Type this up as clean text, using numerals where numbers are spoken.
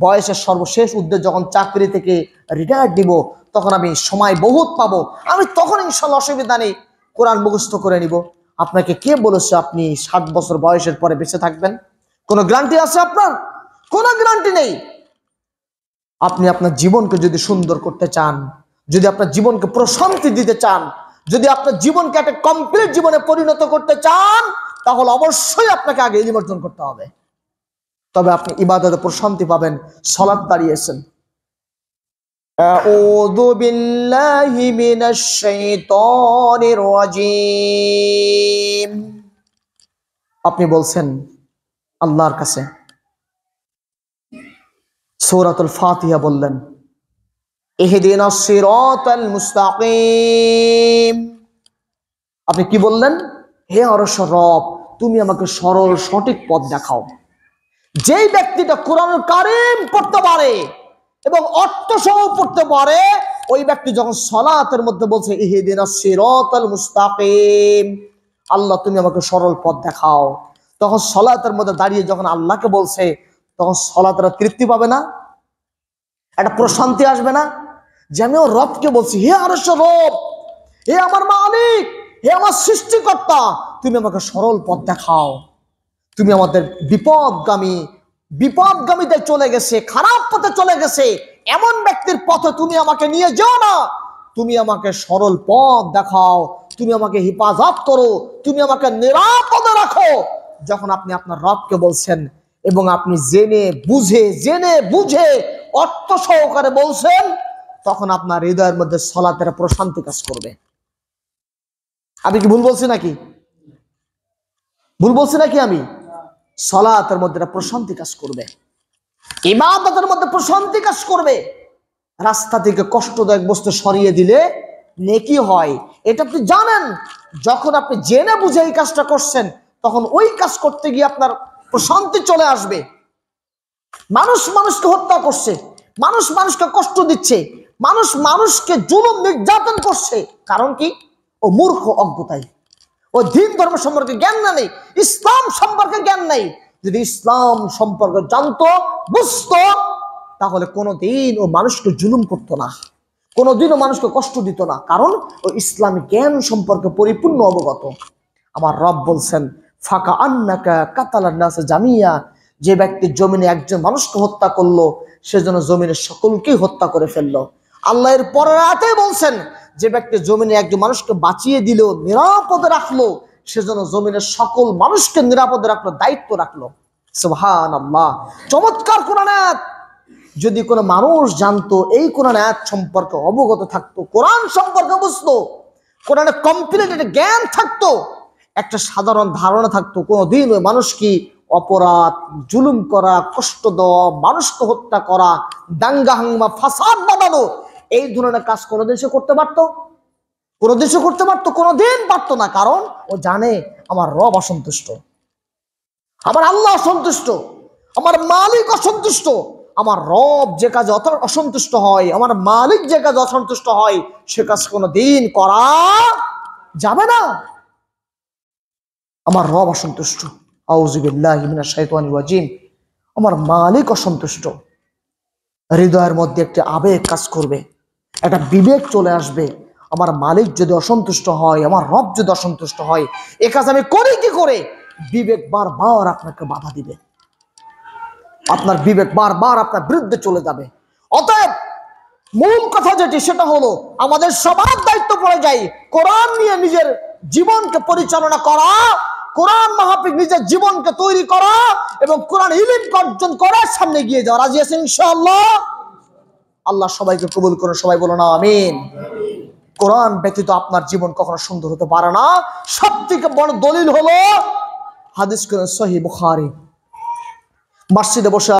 বয়সের সর্বশেষ উদ্দেশ্য যখন চাকরি থেকে রিটায়ার দিব, তখন আমি সময় বহুত পাবো, আমি তখন ইনশাল্লাহ অসুবিধা নেই কোরআন মুখস্থ করে নিব। আপনাকে কে বলেছে আপনি 60 বছর বয়সের পরে বেঁচে থাকবেন? কোনো গ্যারান্টি আছে আপনার? কোনো গ্যারান্টি নেই। আপনি আপনার জীবনকে যদি সুন্দর করতে চান, যদি আপনার জীবনকে প্রশান্তি দিতে চান, যদি আপনার জীবনকে একটা কমপ্লিট জীবনে পরিণত করতে চান, তাহলে অবশ্যই আপনাকে আগে ইলম অর্জন করতে হবে। তবে আপনি ইবাদতে প্রশান্তি পাবেন। সালাত দাঁড়িয়েছেন, আউযু বিল্লাহি মিনাশ শাইতানির রাজীম, আপনি বলছেন আল্লাহর কাছে, সূরাতুল ফাতিহা বললেন, ইহদিনাস সিরাতাল মুস্তাকিম। আপনি কি বললেন? হে অরসর রব, তুমি আমাকে সরল সঠিক পথ দেখাও। যেই ব্যক্তিটা কোরআনুল কারীম পড়তে পারে এবং অর্থ সহ পড়তে পারে, ওই ব্যক্তি যখন সালাতের মধ্যে বলছে ইহদিনাস সিরাতাল মুস্তাকিম, আল্লাহ তুমি আমাকে সরল পথ দেখাও, তখন সালাতের মধ্যে দাঁড়িয়ে যখন আল্লাহকে বলছে, তখন সালাতের তৃপ্তি পাবে না? একটা প্রশান্তি আসবে না? যে আমি ওর রবকে বলছি, হে আরশের রব, হে আমার মালিক, হে আমার সৃষ্টিকর্তা, তুমি আমাকে সরল পথ দেখাও। তুমি আমাদের বিপদগামীদের চলে গেছে, খারাপ পথে চলে গেছে এমন ব্যক্তির পথে তুমি আমাকে নিয়ে যাও না, তুমি আমাকে সরল পথ দেখাও, তুমি আমাকে হেফাজত করো, তুমি আমাকে নিরাপদে রাখো। যখন আপনি আপনার রবকে বলছেন এবং আপনি জেনে বুঝে অর্থ সহকারে বলছেন, তখন আপনার হৃদয়ের মধ্যে সালাতের প্রশান্তি কাজ করবে। আমি কি ভুল বলছি নাকি? আমি সালাতের মধ্যে প্রশান্তি কাজ করবে, ইবাদতের মধ্যে প্রশান্তি কাজ করবে। রাস্তা থেকে কষ্টদায়ক বস্তু সরিয়ে দিলে নেকি হয়, এটা আপনি জানেন। যখন আপনি জেনে বুঝে এই কাজটা করছেন, তখন ওই কাজ করতে গিয়ে আপনার প্রশান্তি চলে আসবে। মানুষ মানুষকে হত্যা করছে, মানুষ মানুষকে কষ্ট দিচ্ছে, মানুষ মানুষকে জুলুম নির্যাতন করছে, কারণ কি? ও মূর্খ, অজ্ঞতায়। ও দিন ধর্ম সম্পর্কে জ্ঞান নেই, ইসলাম সম্পর্কে জ্ঞান নেই। যদি ইসলাম সম্পর্কে জানতো, বুঝতো, তাহলে কোনোদিন ও মানুষকে জুলুম করতো না, কোনোদিনও মানুষকে কষ্ট দিত না, কারণ ও ইসলামী জ্ঞান সম্পর্কে পরিপূর্ণ অবগত। আমার রব বলছেন, ফাকা আন্নাকা কাতালান নাস জামিয়া, যে ব্যক্তি জমিনে একজন মানুষকে হত্যা করলো, সেজন্য জমিনের সকলকেই হত্যা করে ফেললো। আল্লাহ এর পরের আয়াতে বলছেন, যে ব্যক্তি জমিনে একজন মানুষকে বাঁচিয়ে দিল, নিরাপদে রাখলো, সেজন্য জমিনের সকল মানুষকে নিরাপদে রাখলো, দায়িত্ব রাখলো। সুবহানাল্লাহ, চমৎকার কোরআন আয়াত। যদি কোনো মানুষ জানতো, এই কোরআন আয়াত সম্পর্কে অবগত থাকতো, কোরআন সম্পর্কে বুঝতো, কোরআনের কমপ্লিট একটা জ্ঞান থাকতো, একটা সাধারণ ধারণা থাকতো, কোনোদিন ওই মানুষ কি অপরাধ, জুলুম করা, কষ্ট দেওয়া, মানুষকে হত্যা করা, দাঙ্গা হাঙ্গামা, ফাসাদ বানানো, এই ধরনের কাজ কোনোদিন সে করতে পারতো? কোনোদিন পারতো না। কারণ ও জানে আমার রব অসন্তুষ্ট, আমার আল্লাহ অসন্তুষ্ট, আমার মালিক অসন্তুষ্ট। আমার রব যে কাজে অসন্তুষ্ট হয়, আমার মালিক যে কাজে অসন্তুষ্ট হয়, সে কাজ কোনোদিন করা যাবে না। আমার রব অসন্তুষ্ট, আউযু বিল্লাহি মিনাশ শাইতানির রাজীম, আমার মালিক অসন্তুষ্ট। হৃদয়ের মধ্যে একটি আবেগ কাজ করবে, একটা বিবেক চলে আসবে। আমার মালিক যদি অসন্তুষ্ট হয়, আমার রব যদি অসন্তুষ্ট হয়, এ কাজ আমি করি কি করে? বিবেক বারবার আপনাকে বাধা দিবে, আপনার বিবেক বারবার আপনার বিরুদ্ধে চলে যাবে। অতএব মূল কথা যেটি, সেটা হলো আমাদের সবার দায়িত্ব পড়ে যায় কোরআন নিয়ে নিজের জীবনকে পরিচালনা করা, কোরআন মাহফিজ নিজের জীবনকে তৈরি করা এবং কোরআন ইলম অর্জন করার সামনে গিয়ে যাওয়া। রাজি আছেন ইনশাআল্লাহ? আল্লাহ সবাইকে কবুল করুন, সবাই বলুন আমিন। কোরআন ব্যতীত আপনার জীবন কখনো সুন্দর হতে পারে না। সবথেকে বড় দলিল হলো হাদিস কোরআন সহিহ বুখারী। মসজিদে বসে